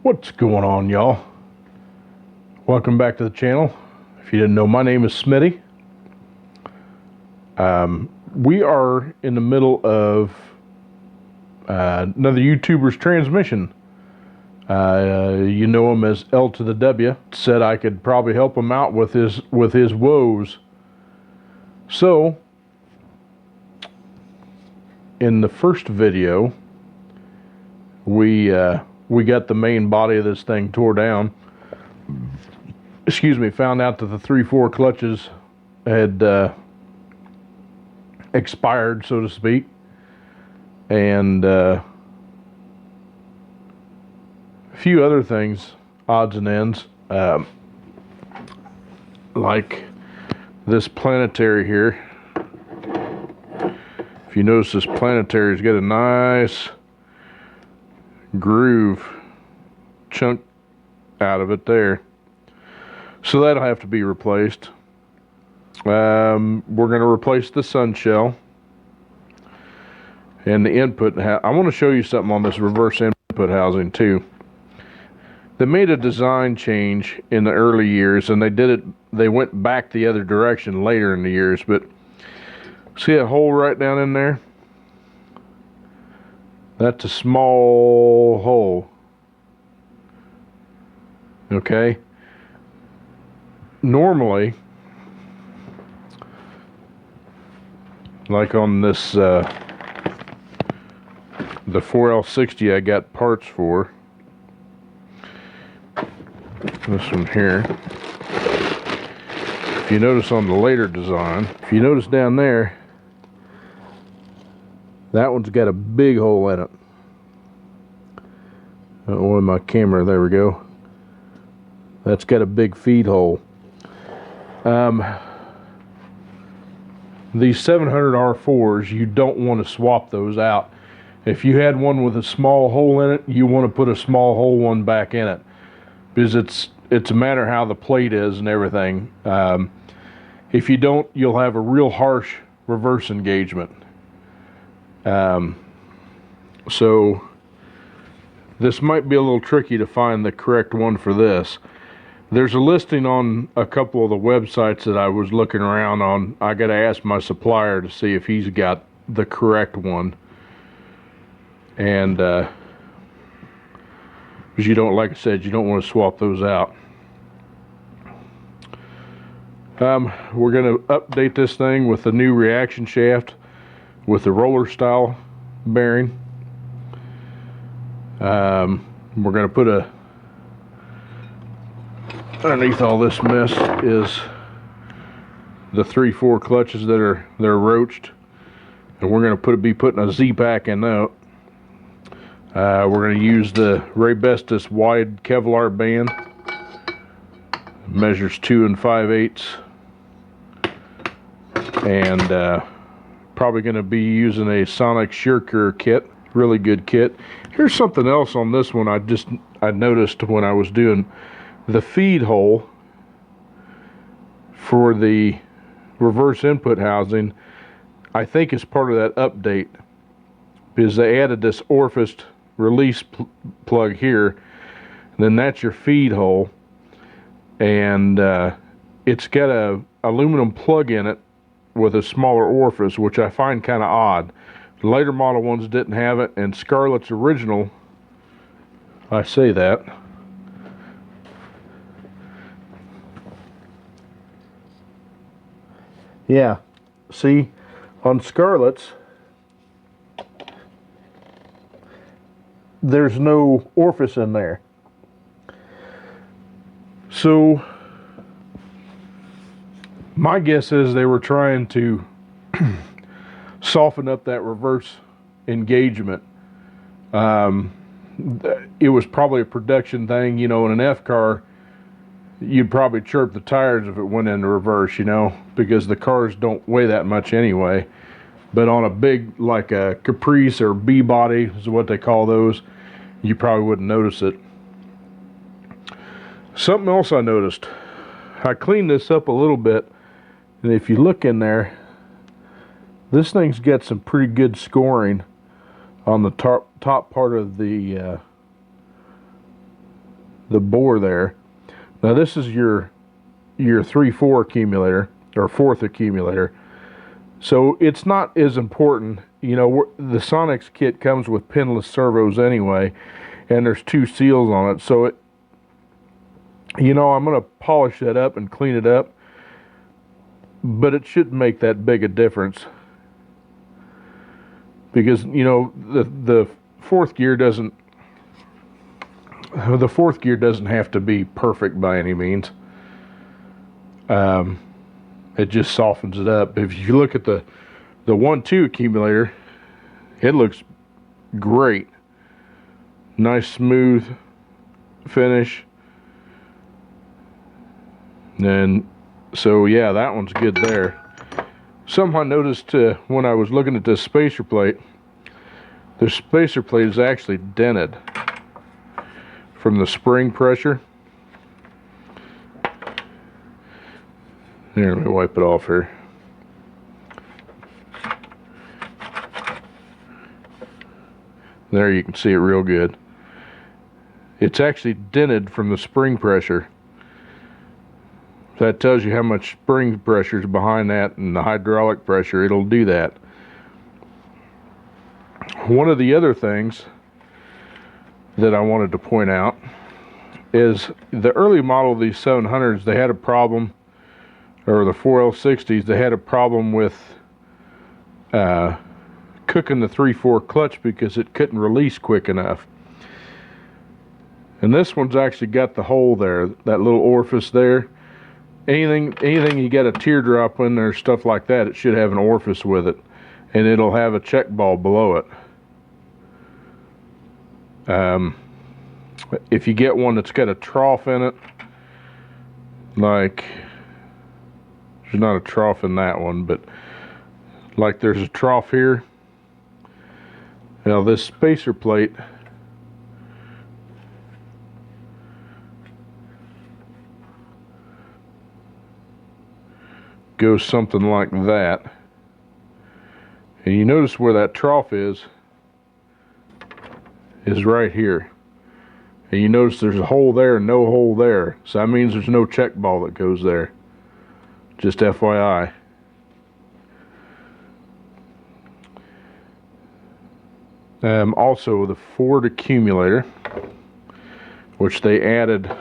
What's going on, y'all? Welcome back to the channel. If you didn't know, my name is Smitty. We are in the middle of another YouTuber's transmission. You know him as L2theW. Said I could probably help him out with his woes. So, in the first video, we got the main body of this thing tore down. Excuse me, found out that the 3/4 clutches had expired, so to speak. And a few other things, odds and ends. Like this planetary here. If you notice, this planetary's got a nice groove chunk out of it there, so that'll have to be replaced. We're going to replace the sun shell and the input. I want to show you something on this reverse input housing too. They made a design change in the early years, and they went back the other direction later in the years. But see that hole right down in there? That's a small hole. Okay. Normally, like on this, the 4L60 I got parts for. This one here. If you notice on the later design, if you notice down there, that one's got a big hole in it. On my camera, there we go. That's got a big feed hole. These 700 R4s, you don't want to swap those out. If you had one with a small hole in it, you want to put a small hole one back in it, because it's a matter how the plate is and everything. If you don't, you'll have a real harsh reverse engagement. So this might be a little tricky to find the correct one for this. There's a listing on a couple of the websites that I was looking around on. I got to ask my supplier to see if he's got the correct one. And because you don't, like I said, you don't want to swap those out. We're going to update this thing with the new reaction shaft with the roller style bearing. We're going to put underneath all this mess is the 3/4 clutches they're roached, and we're going to be putting a Z-pack in that. We're going to use the Raybestos wide Kevlar band. Measures 2 5/8, and probably going to be using a Sonic SureCure kit. Really good kit. Here's something else on this one I noticed when I was doing the feed hole for the reverse input housing. I think it's part of that update, because they added this orifice release plug here, and then that's your feed hole, and it's got a aluminum plug in it with a smaller orifice, which I find kind of odd. The later model ones didn't have it, and Scarlett's original, I say that, yeah, see, on Scarlett's there's no orifice in there. So my guess is they were trying to soften up that reverse engagement. It was probably a production thing, you know. In an F car, you'd probably chirp the tires if it went into reverse, you know, because the cars don't weigh that much anyway. But on a big, like a Caprice or B body is what they call those, you probably wouldn't notice it. Something else I noticed, I cleaned this up a little bit, and if you look in there, this thing's got some pretty good scoring on the top part of the the bore there. Now this is your 3/4 accumulator, or 4th accumulator. So it's not as important. You know, the Sonics kit comes with pinless servos anyway, and there's 2 seals on it. So it, you know, I'm going to polish that up and clean it up, but it shouldn't make that big a difference, because, you know, the fourth gear doesn't have to be perfect by any means. It just softens it up. If you look at the 1/2 accumulator, it looks great. Nice smooth finish. And so yeah, that one's good there. Something I noticed when I was looking at this spacer plate, the spacer plate is actually dented from the spring pressure. Here, let me wipe it off here. There, you can see it real good. It's actually dented from the spring pressure. That tells you how much spring pressure is behind that, and the hydraulic pressure, it'll do that. One of the other things that I wanted to point out is the early model of these 700s, they had a problem, or the 4L60s, they had a problem with cooking the 3/4 clutch because it couldn't release quick enough. And this one's actually got the hole there, that little orifice there. Anything you got a teardrop in there, stuff like that, it should have an orifice with it, and it'll have a check ball below it. If you get one that's got a trough in it, like, there's not a trough in that one, but like there's a trough here. Now this spacer plate goes something like that, and you notice where that trough is right here, and you notice there's a hole there and no hole there, so that means there's no check ball that goes there. Just FYI. Also the Ford accumulator, which they added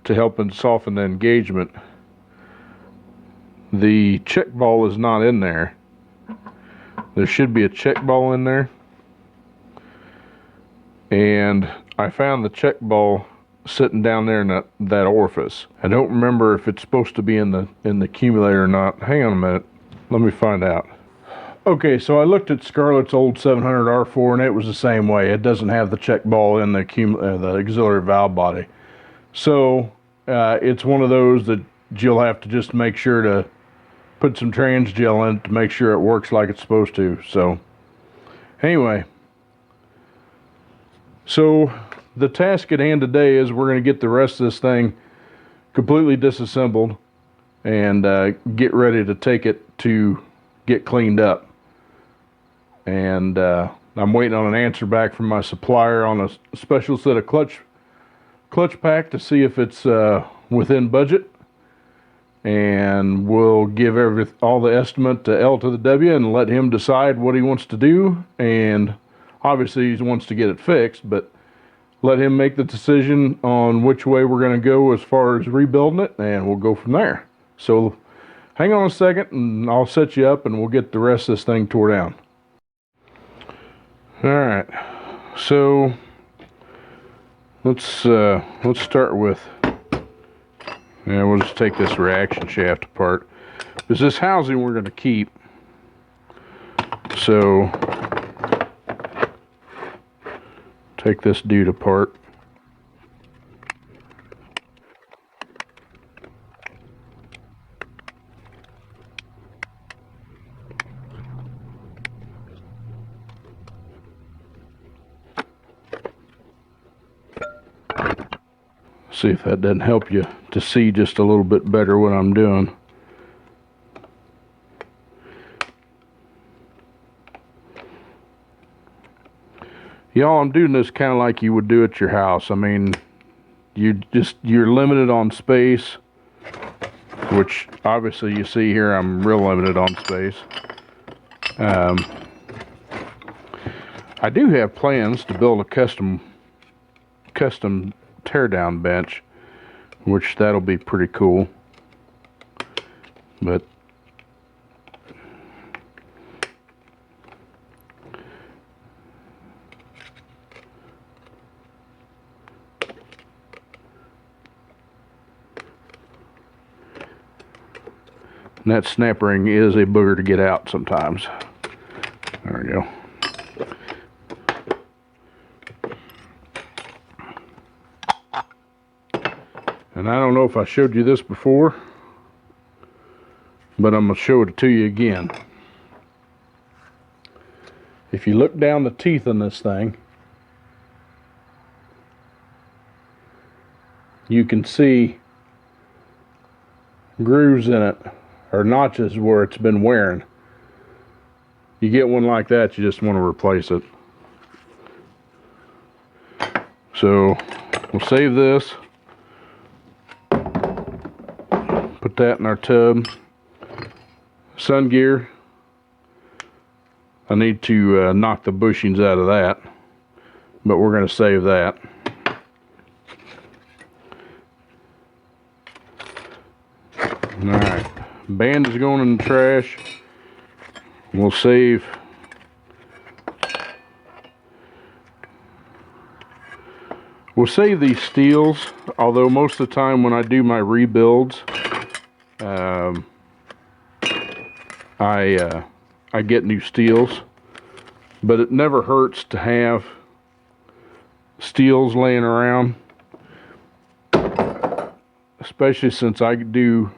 to help and soften the engagement, the check ball is not in there. There should be a check ball in there, and I found the check ball sitting down there in that orifice. I don't remember if it's supposed to be in the accumulator or not. Hang on a minute, let me find out. Okay, so I looked at Scarlett's old 700 R4, and it was the same way. It doesn't have the check ball in the auxiliary valve body. So it's one of those that you'll have to just make sure to put some trans gel in to make sure it works like it's supposed to. So anyway, so the task at hand today is we're going to get the rest of this thing completely disassembled and get ready to take it to get cleaned up. And I'm waiting on an answer back from my supplier on a special set of clutch pack to see if it's within budget. And we'll give all the estimate to L2theW and let him decide what he wants to do. And obviously he wants to get it fixed, but let him make the decision on which way we're going to go as far as rebuilding it, and we'll go from there. So hang on a second and I'll set you up and we'll get the rest of this thing tore down. Alright, so let's start with, we'll just take this reaction shaft apart. Because this housing we're going to keep, so take this dude apart. See if that doesn't help you to see just a little bit better what I'm doing. Y'all, I'm doing this kind of like you would do at your house. I mean, you're limited on space, which obviously you see here I'm real limited on space. I do have plans to build a custom teardown bench, which that'll be pretty cool. But and that snap ring is a booger to get out sometimes. There we go. And I don't know if I showed you this before, but I'm going to show it to you again. If you look down the teeth on this thing, you can see grooves in it, or notches where it's been wearing. You get one like that, you just want to replace it. So we'll save this, put that in our tub. Sun gear, I need to knock the bushings out of that, but we're going to save that. Alright, band is going in the trash. We'll save these steels, although most of the time when I do my rebuilds, I get new steels, but it never hurts to have steels laying around, especially since I do,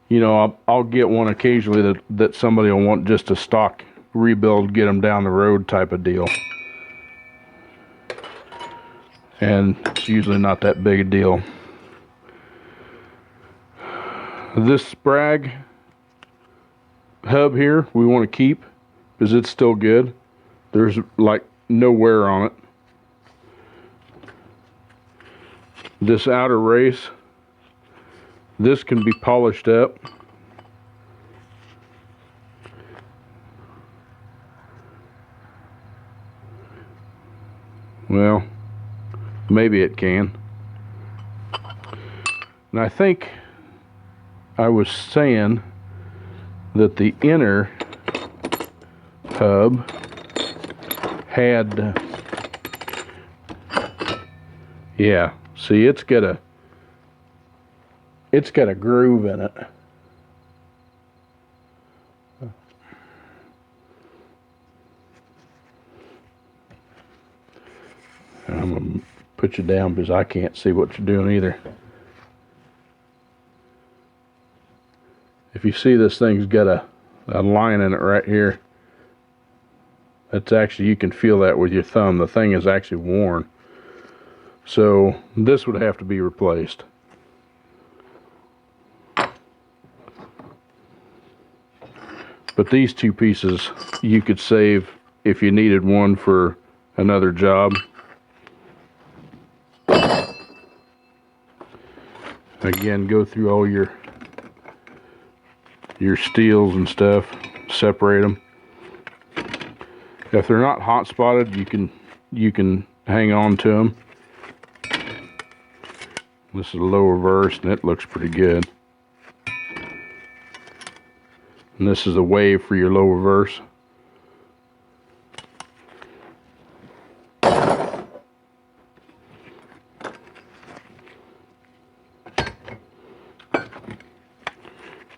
you know, I'll get one occasionally that somebody will want just a stock rebuild, get them down the road type of deal. And it's usually not that big a deal. This sprag hub here we want to keep because it's still good. There's like no wear on it. This outer race, this can be polished up. Well, maybe it can. And I think I was saying that the inner hub had, yeah, see, it's got a groove in it. I'm gonna put you down because I can't see what you're doing either. If you see this thing's got a line in it right here, that's actually, you can feel that with your thumb. The thing is actually worn. So this would have to be replaced. But these two pieces you could save if you needed one for another job. Again, go through all your steels and stuff, separate them. If they're not hot spotted, you can hang on to them. This is a low reverse and it looks pretty good. And this is a wave for your low reverse.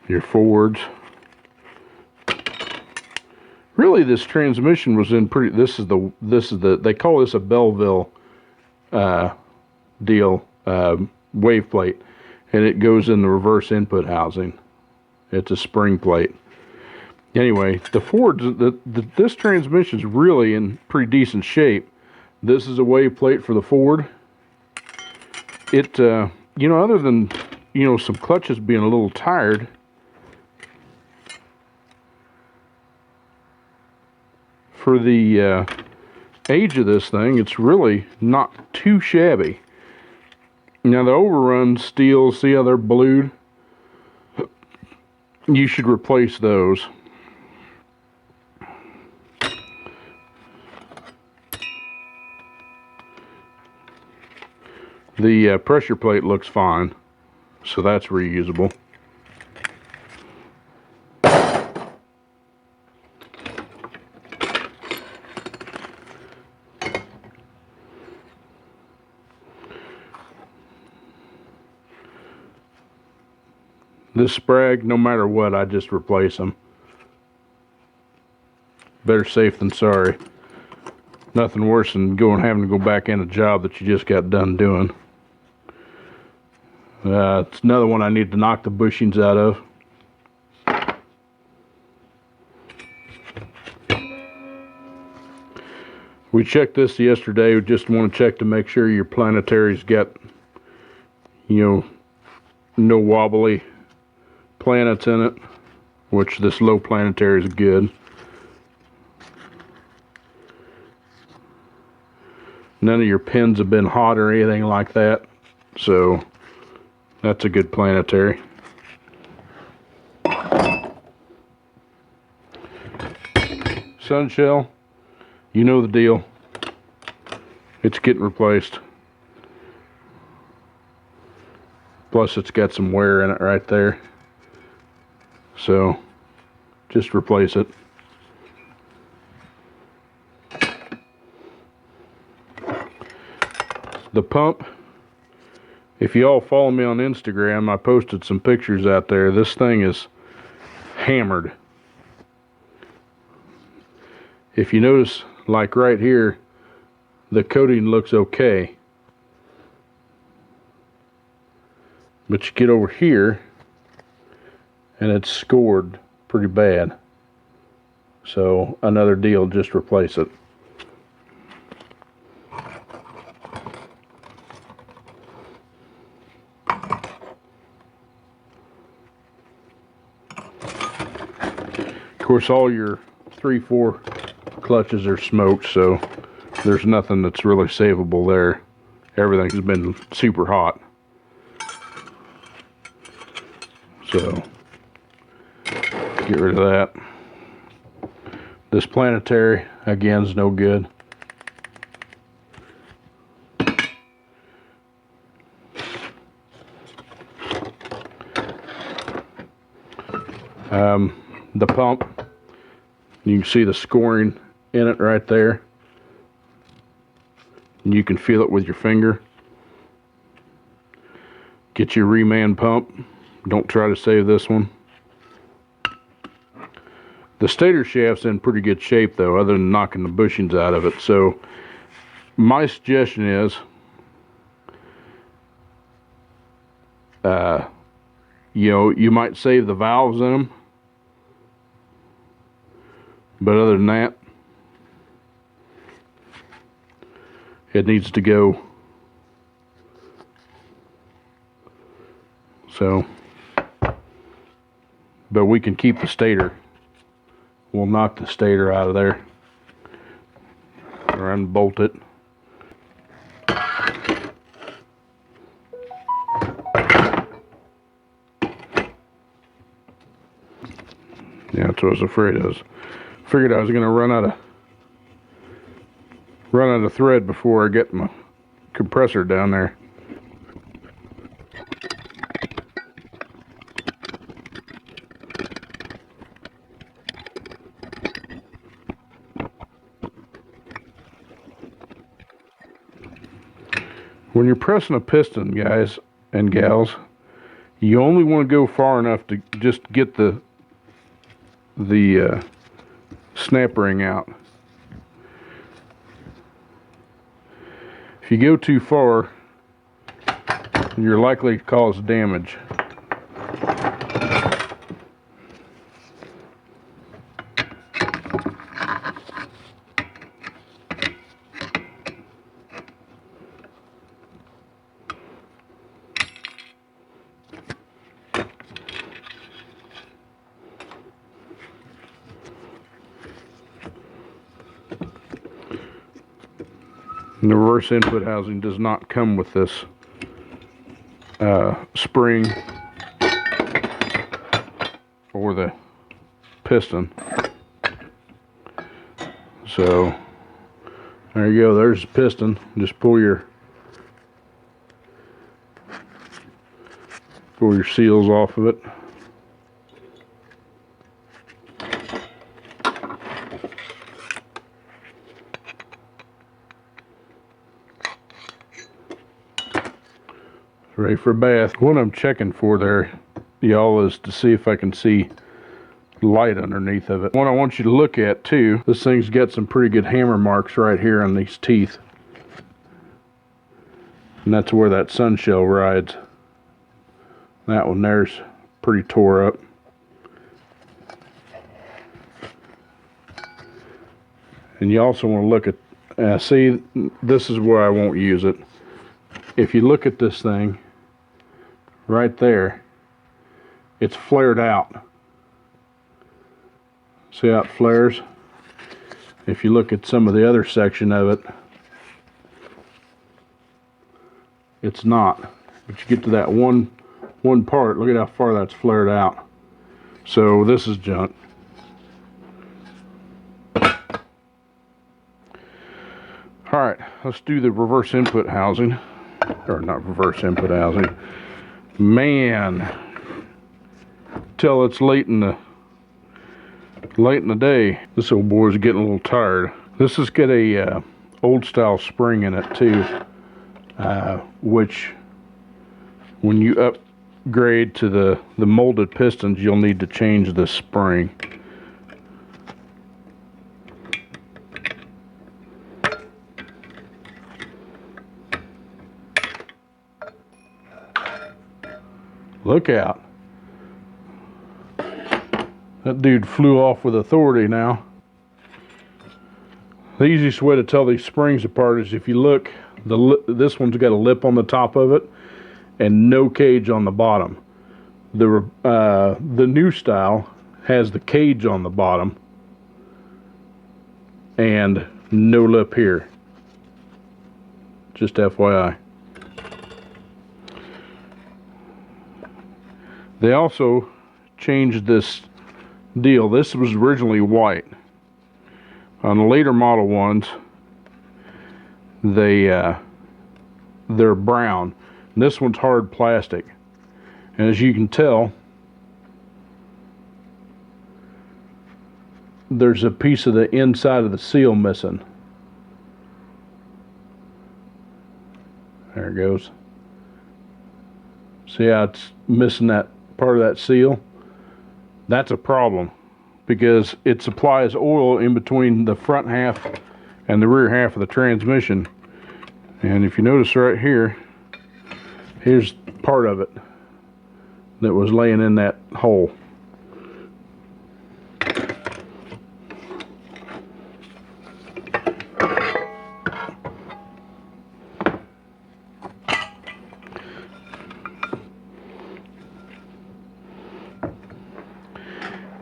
Your forwards. Really, this transmission was in pretty. This is the they call this a Belleville deal, wave plate, and it goes in the reverse input housing. It's a spring plate. Anyway, the Fords, this transmission is really in pretty decent shape. This is a wave plate for the Ford. It, you know, other than, you know, some clutches being a little tired, for the age of this thing, it's really not too shabby. Now the overrun steels, see how they're blued? You should replace those. The pressure plate looks fine, so that's reusable. This sprag, no matter what, I just replace them. Better safe than sorry. Nothing worse than having to go back in a job that you just got done doing. It's another one I need to knock the bushings out of. We checked this yesterday. We just want to check to make sure your planetary's got, no wobbly planets in it, which this low planetary is good. None of your pins have been hot or anything like that, so that's a good planetary. Sun shell, you know the deal. It's getting replaced. Plus it's got some wear in it right there. So just replace it. The pump, if you all follow me on Instagram, I posted some pictures out there. This thing is hammered. If you notice, like right here, the coating looks okay. But you get over here, and it's scored pretty bad. So another deal, just replace it. Of course, all your 3/4 clutches are smoked, so there's nothing that's really savable there. Everything's been super hot. So get rid of that. This planetary, again, is no good. The pump, you can see the scoring in it right there. And you can feel it with your finger. Get your reman pump. Don't try to save this one. The stator shaft's in pretty good shape though, other than knocking the bushings out of it. So my suggestion is you might save the valves in them, but other than that, it needs to go. So, but we can keep the stator. We'll knock the stator out of there or unbolt it. Yeah, that's what I was afraid of. Figured I was going to run out of thread before I get my compressor down there. When you're pressing a piston, guys and gals, you only want to go far enough to just get the snap ring out. If you go too far, you're likely to cause damage. the reverse input housing does not come with this spring or the piston. So there you go, there's the piston. Just pull your seals off of it. Ready for a bath. What I'm checking for there, y'all, is to see if I can see light underneath of it. What I want you to look at too, this thing's got some pretty good hammer marks right here on these teeth. And that's where that sun shell rides. That one there's pretty tore up. And you also want to look at, see, this is where I won't use it. If you look at this thing, right there, it's flared out. See how it flares? If you look at some of the other section of it, it's not. But you get to that one part, look at how far that's flared out. So this is junk. Alright, let's do the reverse input housing. Or not reverse input housing. Man, till it's late in the day, this old boy's getting a little tired. This has got a old style spring in it too, which when you upgrade to the molded pistons, you'll need to change the spring. Look out. That dude flew off with authority now. The easiest way to tell these springs apart is if you look, this one's got a lip on the top of it and no cage on the bottom. The new style has the cage on the bottom and no lip here. Just FYI. They also changed this deal. This was originally white. On the later model ones, they're brown. And this one's hard plastic. And as you can tell, there's a piece of the inside of the seal missing. There it goes. See how it's missing that part of that seal? That's a problem because it supplies oil in between the front half and the rear half of the transmission. And if you notice right here, here's part of it that was laying in that hole.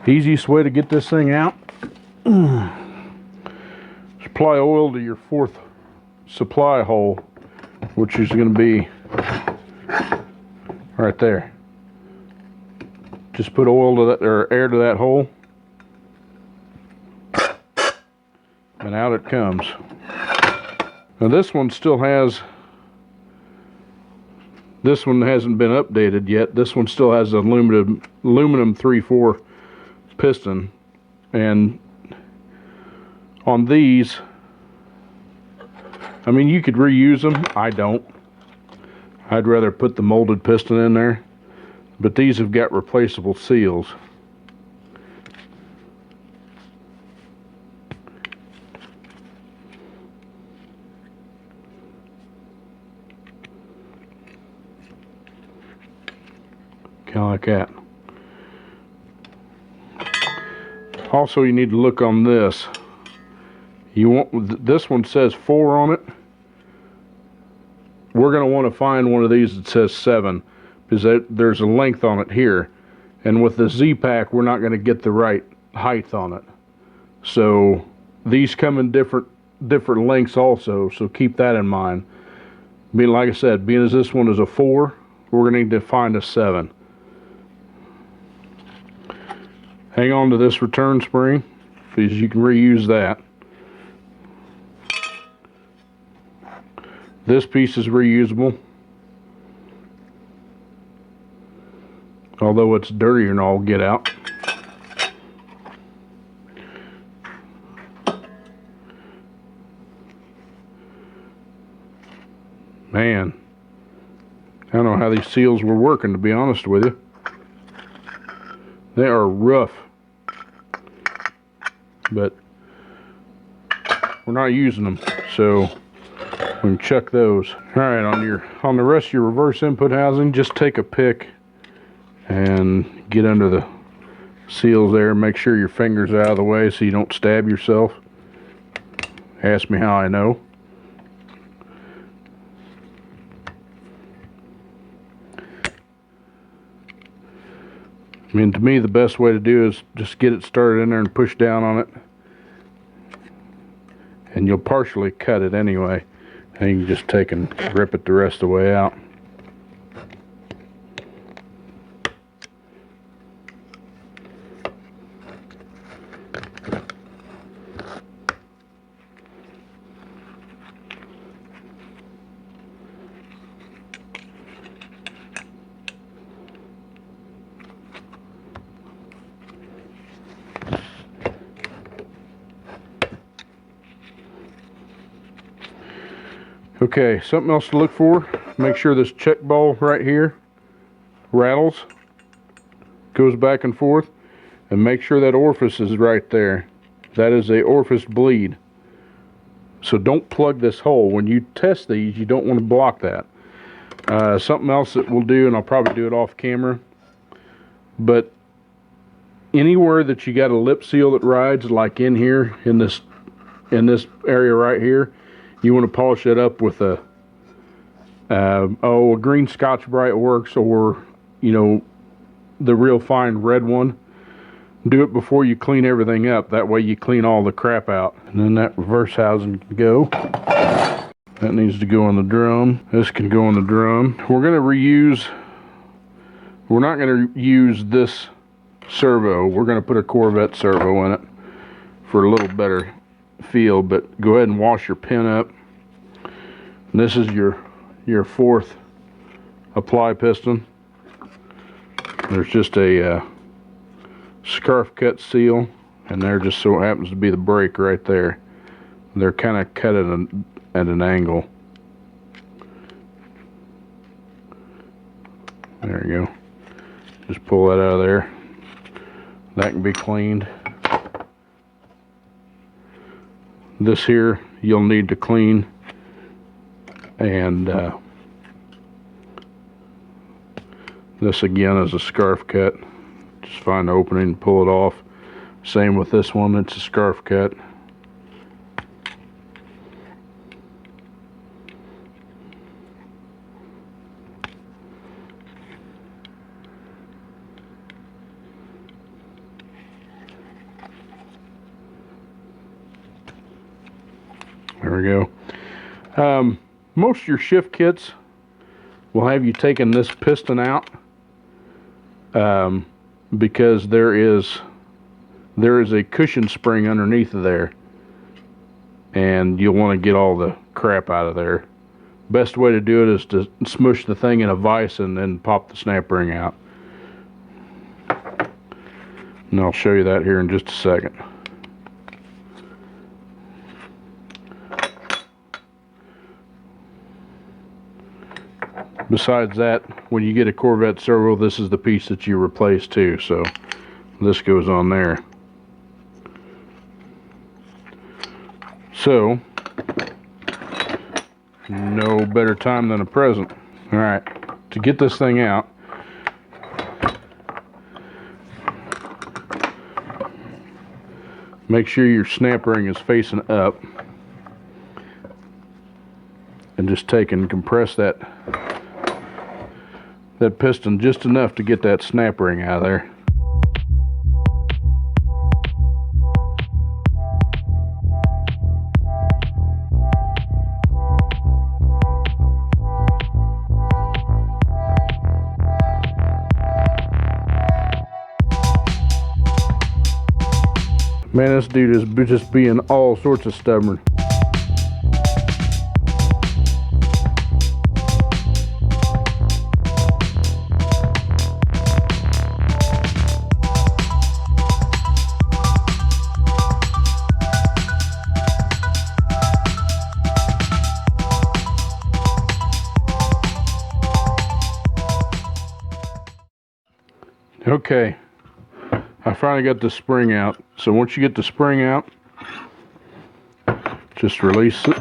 Easiest way to get this thing out, supply oil to your fourth supply hole, which is going to be right there. Just put oil to that, or air to that hole, and out it comes. Now this one still has, this one hasn't been updated yet. This one still has an aluminum 3/4 piston, and on these, I mean, you could reuse them. I don't. I'd rather put the molded piston in there, but these have got replaceable seals. Kind of like that. Also, you need to look on this. You want, this one says 4 on it. We're going to want to find one of these that says 7, because there's a length on it here, and with the Z-Pack we're not going to get the right height on it. So these come in different different lengths also, so keep that in mind. Being, like I said, being as this one is a 4, we're going to need to find a 7. Hang on to this return spring, because you can reuse that. This piece is reusable, although it's dirtier than all get out. Man, I don't know how these seals were working, to be honest with you. They are rough, but we're not using them, so we can chuck those. Alright, on the rest of your reverse input housing, just take a pick and get under the seals there. Make sure your finger's out of the way so you don't stab yourself. Ask me how I know. I mean, to me, the best way to do is just get it started in there and push down on it. And you'll partially cut it anyway. And you can just take and rip it the rest of the way out. Okay, something else to look for. Make sure this check ball right here rattles, goes back and forth, and make sure that orifice is right there. That is a orifice bleed. So don't plug this hole. When you test these, you don't want to block that. Something else that we'll do, and I'll probably do it off camera, but anywhere that you got a lip seal that rides, like in here, in this area right here, you want to polish it up with a green Scotch-Brite works, or the real fine red one. Do it before you clean everything up. That way you clean all the crap out. And then that reverse housing can go. That needs to go on the drum. This can go on the drum. We're not going to use this servo. We're going to put a Corvette servo in it for a little better feel, but go ahead and wash your pin up. And this is your 4th apply piston. There's just a scarf cut seal, and there just so happens to be the brake right there. They're kind of cut at an angle. There you go. Just pull that out of there. That can be cleaned. This here you'll need to clean, and this again is a scarf cut. Just find the opening and pull it off. Same with this one, it's a scarf cut. There we go. Most of your shift kits will have you taking this piston out, because there is a cushion spring underneath of there, and you'll want to get all the crap out of there. Best way to do it is to smush the thing in a vise and then pop the snap ring out. And I'll show you that here in just a second. Besides that, when you get a Corvette servo, this is the piece that you replace too, so this goes on there. So, no better time than a present. Alright, to get this thing out, make sure your snap ring is facing up, and just take and compress that piston just enough to get that snap ring out of there. Man, this dude is just being all sorts of stubborn. Okay, I finally got the spring out. So once you get the spring out, just release it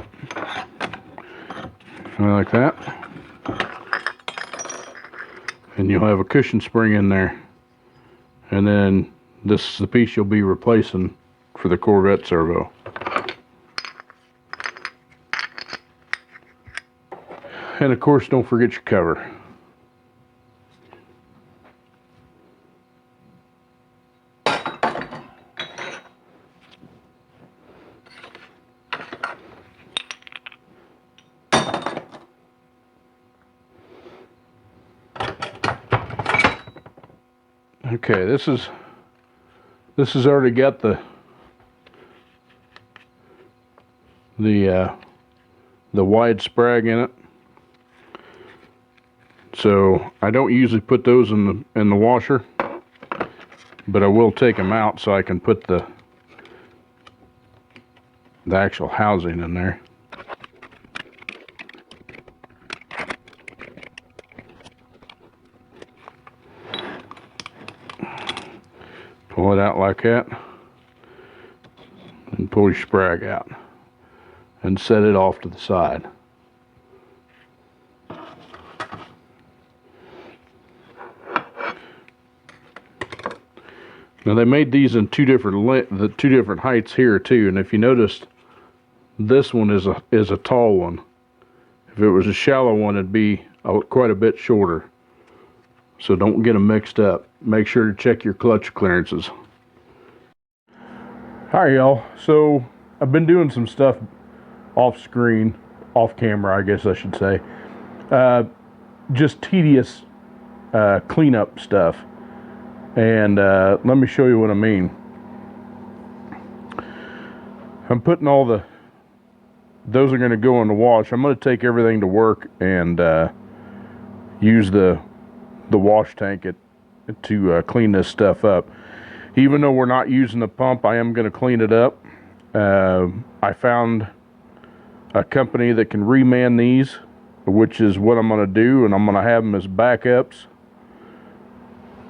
like that, and you'll have a cushion spring in there. And then this is the piece you'll be replacing for the Corvette servo. And of course, don't forget your cover. Okay, this has already got the wide sprag in it. So I don't usually put those in the washer, but I will take them out so I can put the actual housing in there. Pull it out like that, and pull your sprag out, and set it off to the side. Now they made these in two different heights here too, and if you noticed, this one is a tall one. If it was a shallow one, it'd be quite a bit shorter. So don't get them mixed up. Make sure to check your clutch clearances. Hi y'all. So I've been doing some stuff off screen, off camera I guess I should say. Just tedious cleanup stuff. And let me show you what I mean. I'm putting those are going to go in the wash. I'm going to take everything to work and use the wash tank to clean this stuff up. Even though we're not using the pump, I am going to clean it up. I found a company that can reman these, which is what I'm going to do, and I'm going to have them as backups.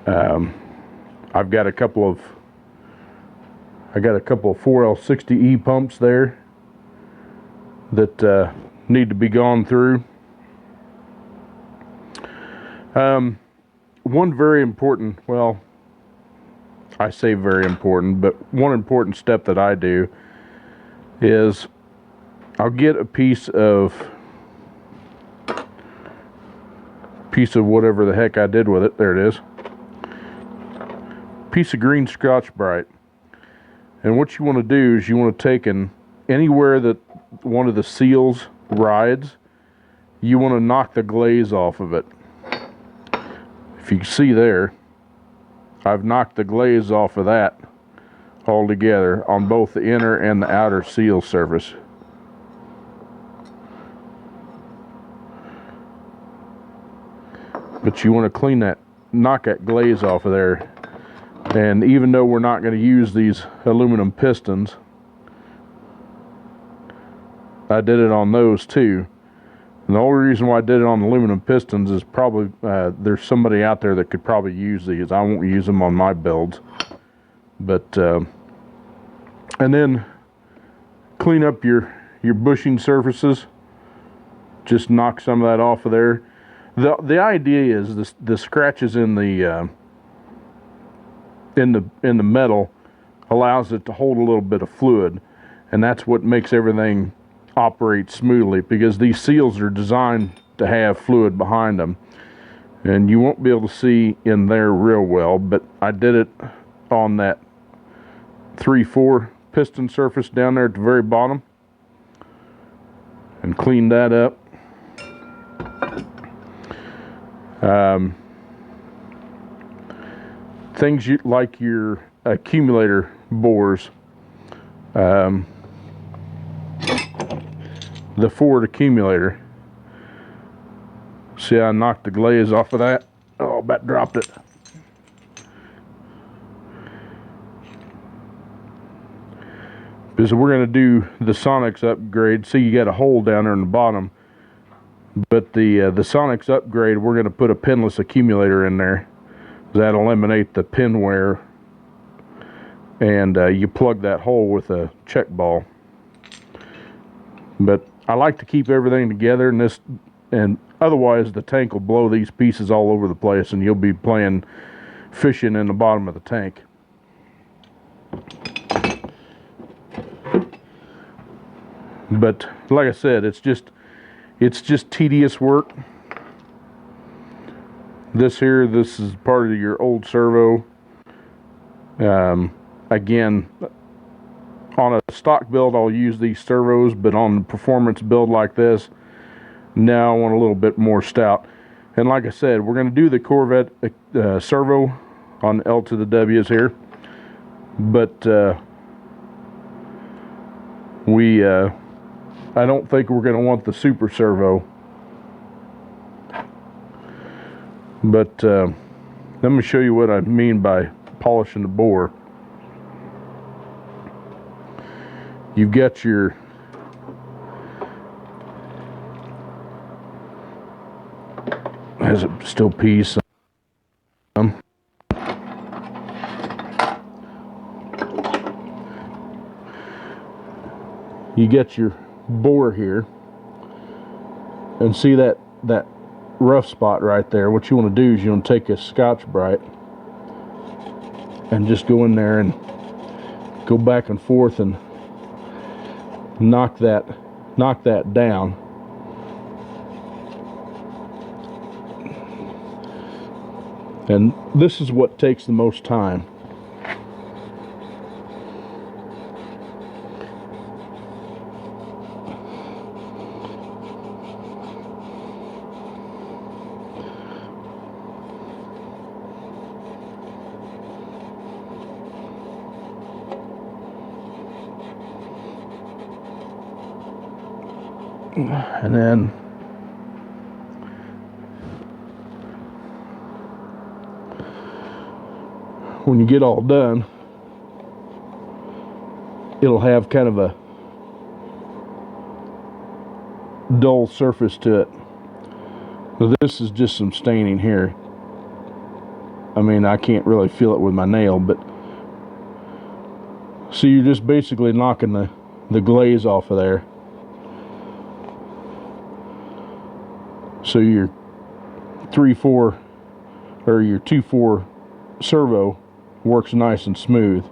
I've got a couple of 4L60E pumps there that need to be gone through. One very important, well, I say very important, but one important step that I do is I'll get a piece of whatever the heck I did with it. There it is. Piece of green Scotch-Brite. And what you want to do is you want to take anywhere that one of the seals rides, you want to knock the glaze off of it. If you can see there, I've knocked the glaze off of that altogether on both the inner and the outer seal surface. But you want to clean that, knock that glaze off of there. And even though we're not going to use these aluminum pistons, I did it on those too. And the only reason why I did it on aluminum pistons is probably there's somebody out there that could probably use these. I won't use them on my builds. But and then clean up your bushing surfaces. Just knock some of that off of there. The idea is the scratches in the metal allows it to hold a little bit of fluid, and that's what makes everything operate smoothly, because these seals are designed to have fluid behind them, and you won't be able to see in there real well, but I did it on that 3/4 piston surface down there at the very bottom and cleaned that up. Things like your accumulator bores the Ford accumulator. See, I knocked the glaze off of that. Oh, about dropped it. Because we're going to do the Sonics upgrade. See, you got a hole down there in the bottom. But the Sonics upgrade, we're going to put a pinless accumulator in there. That'll eliminate the pin wear. And you plug that hole with a check ball. But I like to keep everything together, and otherwise the tank will blow these pieces all over the place, and you'll be playing fishing in the bottom of the tank. But like I said, it's just tedious work. This is part of your old servo. Again, on a stock build I'll use these servos, but on a performance build like this, now I want a little bit more stout. And like I said, we're going to do the Corvette servo on L2theW's here, but I don't think we're going to want the super servo. But let me show you what I mean by polishing the bore. You've got your has it still pees some. You get your bore here, and see that rough spot right there. What you want to do is you want to take a Scotch-Brite and just go in there and go back and forth and knock that down. And this is what takes the most time. And then when you get all done, it'll have kind of a dull surface to it. So this is just some staining here. I mean, I can't really feel it with my nail, but so you're just basically knocking the glaze off of there. So your 3/4 or your 2/4 servo works nice and smooth.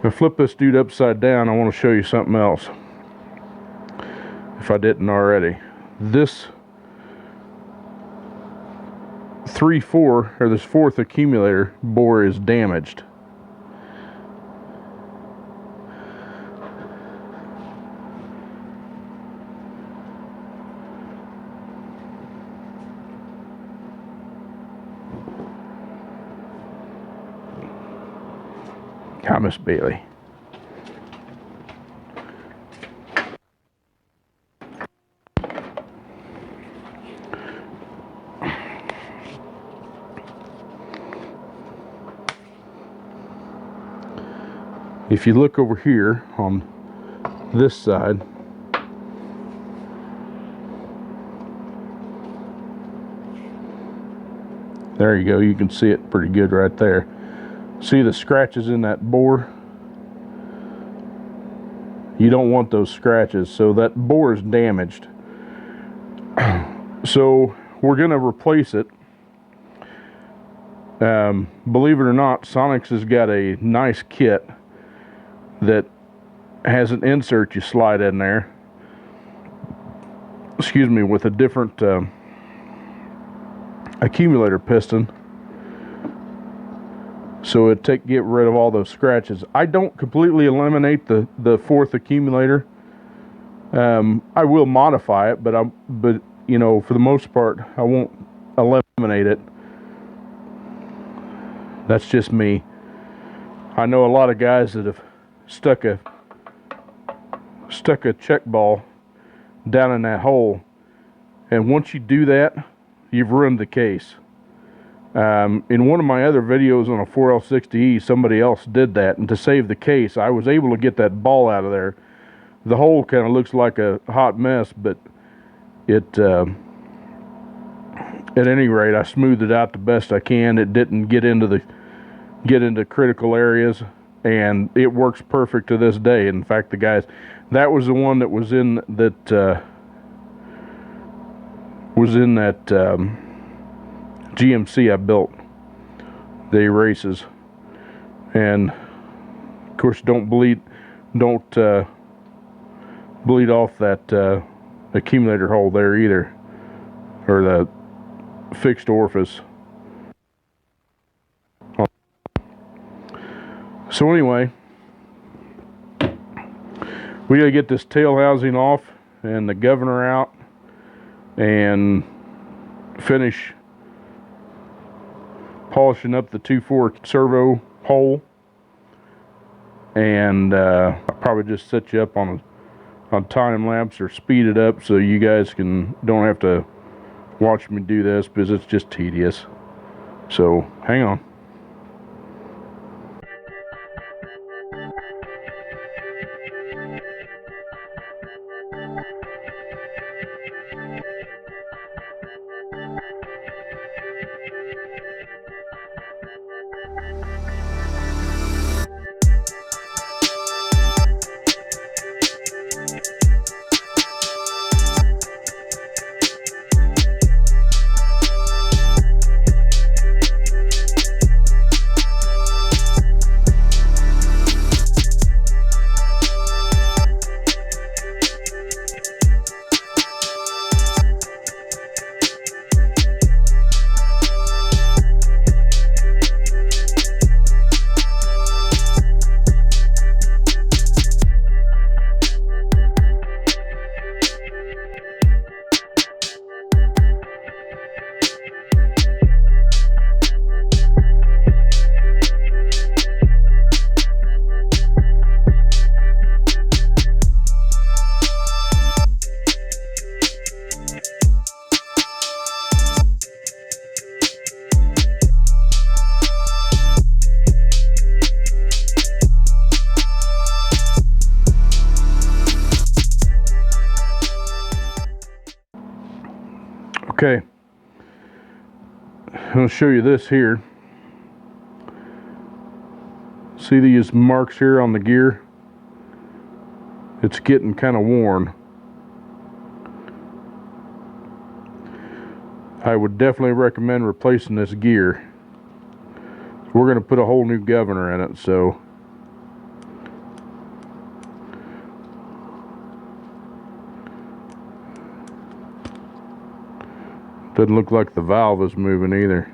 To flip this dude upside down, I want to show you something else, if I didn't already. This 3/4 or this 4th accumulator bore is damaged. Hi, Miss Bailey. If you look over here on this side, there you go, you can see it pretty good right there. See the scratches in that bore? You don't want those scratches, so that bore is damaged. So we're going to replace it. Believe it or not, Sonics has got a nice kit that has an insert you slide in there, excuse me, with a different accumulator piston, so it get rid of all those scratches. I don't completely eliminate the 4th accumulator, I will modify it, but you know, for the most part, I won't eliminate it. That's just me. I know a lot of guys that have stuck a check ball down in that hole, and once you do that, you've ruined the case. In one of my other videos on a 4L60E, somebody else did that, and to save the case, I was able to get that ball out of there. The hole kind of looks like a hot mess, but it, at any rate, I smoothed it out the best I can. It didn't get into critical areas, and it works perfect to this day. In fact, the guys, that was the one that was in that GMC I built, the erases, and of course don't bleed off that accumulator hole there either, or the fixed orifice. So anyway, we gotta get this tail housing off and the governor out and finish polishing up the 2.4 servo hole, and I'll probably just set you up on time lapse or speed it up so you guys don't have to watch me do this, because it's just tedious. So hang on. Okay, I'm going to show you this here. See these marks here on the gear? It's getting kind of worn. I would definitely recommend replacing this gear. We're going to put a whole new governor in it, so doesn't look like the valve is moving either.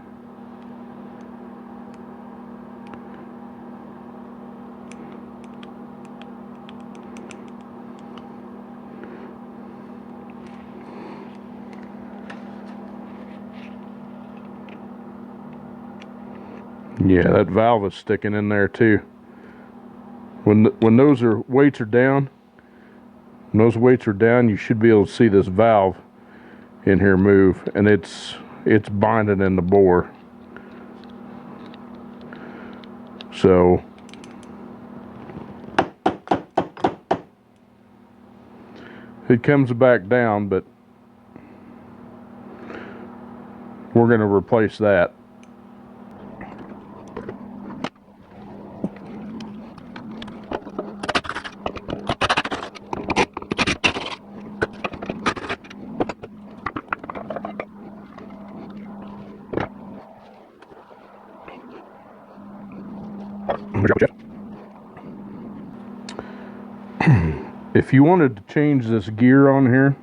Yeah, that valve is sticking in there too. When those weights are down, you should be able to see this valve in here move, and it's binding in the bore. So it comes back down, but we're going to replace that. If you wanted to change this gear on here,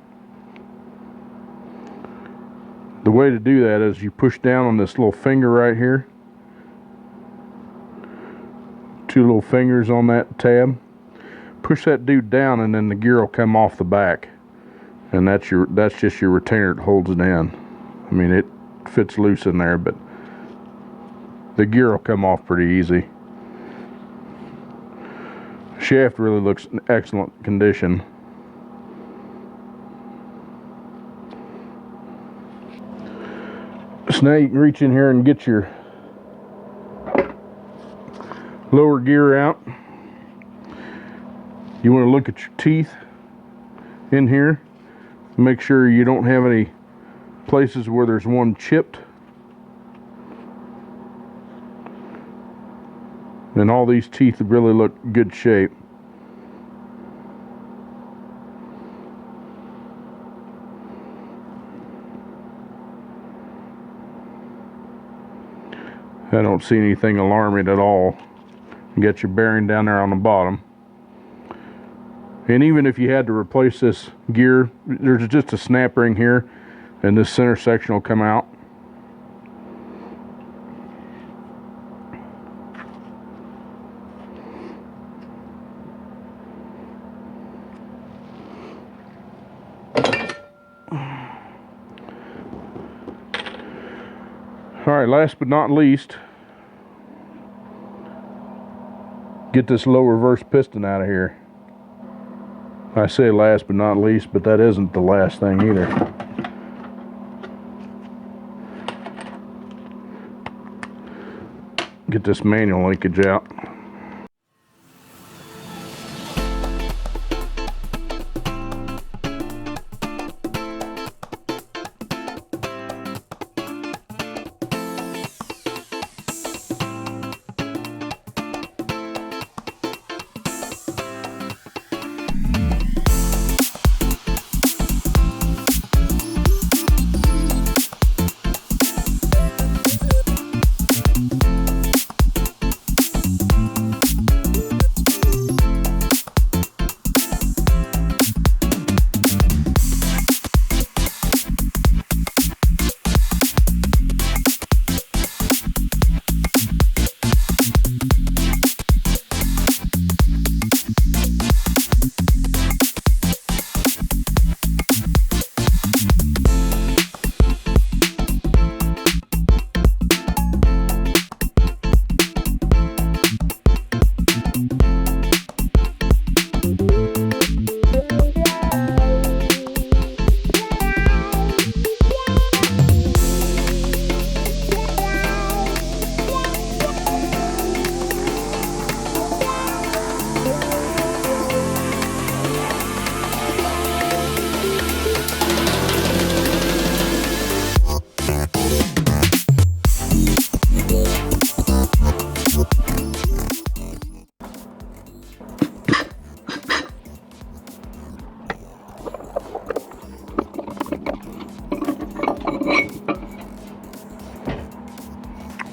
the way to do that is you push down on this little finger right here. Two little fingers on that tab. push that dude down, and then the gear will come off the back, and that's just your retainer that holds it in. I mean, it fits loose in there, but the gear will come off pretty easy. Shaft really looks in excellent condition. So now you can reach in here and get your lower gear out. You want to look at your teeth in here. Make sure you don't have any places where there's one chipped. And all these teeth really look good shape. I don't see anything alarming at all. You got your bearing down there on the bottom. And even if you had to replace this gear, there's just a snap ring here, and this center section will come out. Alright, last but not least, get this low reverse piston out of here. I say last but not least, but that isn't the last thing either. Get this manual linkage out.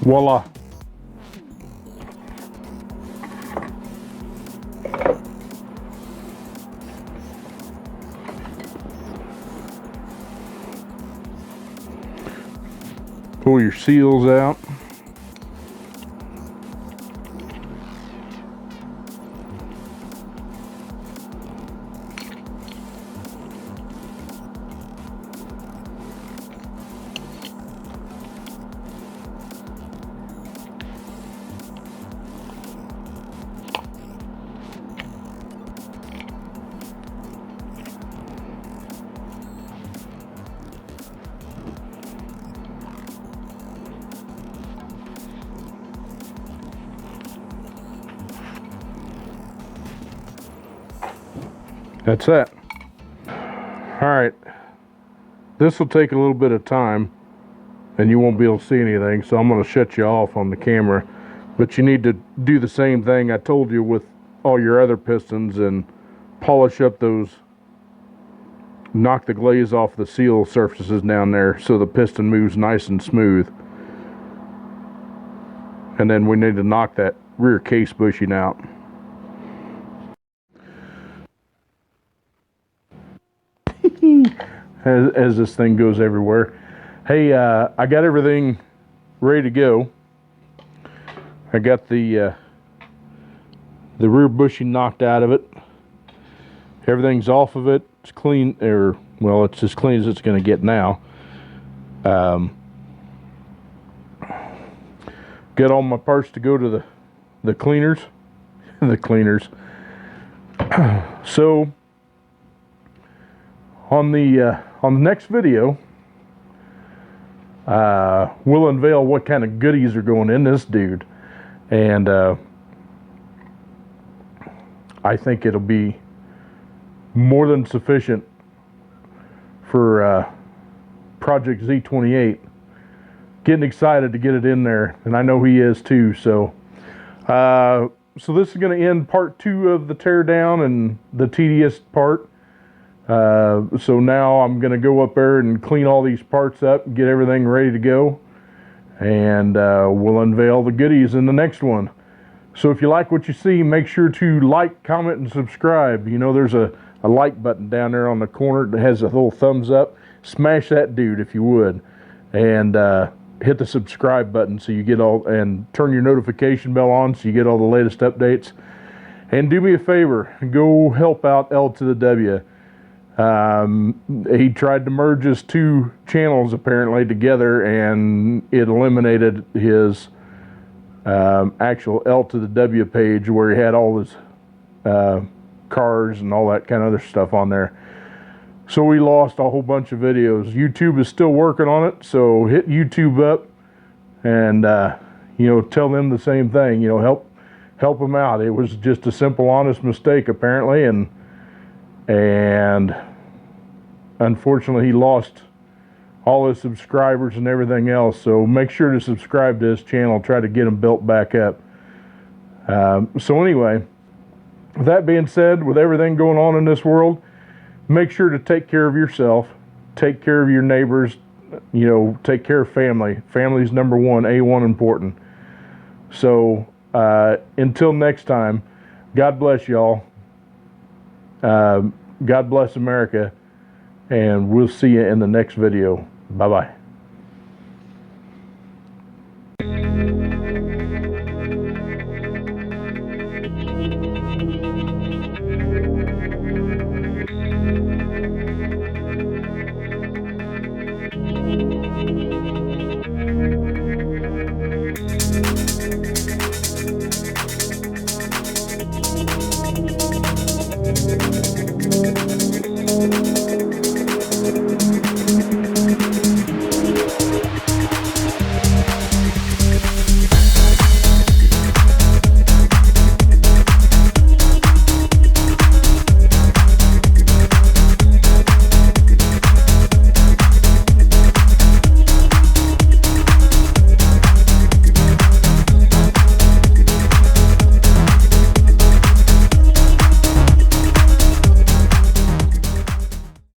Voila. Pull your seals out. That's that. Alright, this will take a little bit of time and you won't be able to see anything, so I'm going to shut you off on the camera, but you need to do the same thing I told you with all your other pistons and polish up those, knock the glaze off the seal surfaces down there so the piston moves nice and smooth. And then we need to knock that rear case bushing out. As this thing goes everywhere. Hey, I got everything ready to go. I got the rear bushing knocked out of it. Everything's off of it. It's clean, or well, it's as clean as it's going to get now. Get all my parts to go to the cleaners. The cleaners. So on the next video, we'll unveil what kind of goodies are going in this dude, and I think it'll be more than sufficient for Project Z28. Getting excited to get it in there, and I know he is too. So so this is going to end part 2 of the teardown and the tedious part. So now I'm going to go up there and clean all these parts up, get everything ready to go, and we'll unveil the goodies in the next one. So if you like what you see, make sure to like, comment, and subscribe. You know, there's a like button down there on the corner that has a little thumbs up. Smash that dude if you would, and hit the subscribe button so you get all, and turn your notification bell on so you get all the latest updates. And do me a favor, go help out L2theW. He tried to merge his 2 channels apparently together, and it eliminated his actual L2theW page where he had all his cars and all that kind of other stuff on there. So we lost a whole bunch of videos. YouTube is still working on it, so hit YouTube up and you know, tell them the same thing. You know, help them out. It was just a simple, honest mistake apparently, and unfortunately he lost all his subscribers and everything else. So make sure to subscribe to his channel. Try to get him built back up. So anyway, with that being said, with everything going on in this world, make sure to take care of yourself, take care of your neighbors, you know, take care of family. Family's number one, A1 important. So until next time, God bless y'all. God bless America, and we'll see you in the next video. Bye-bye.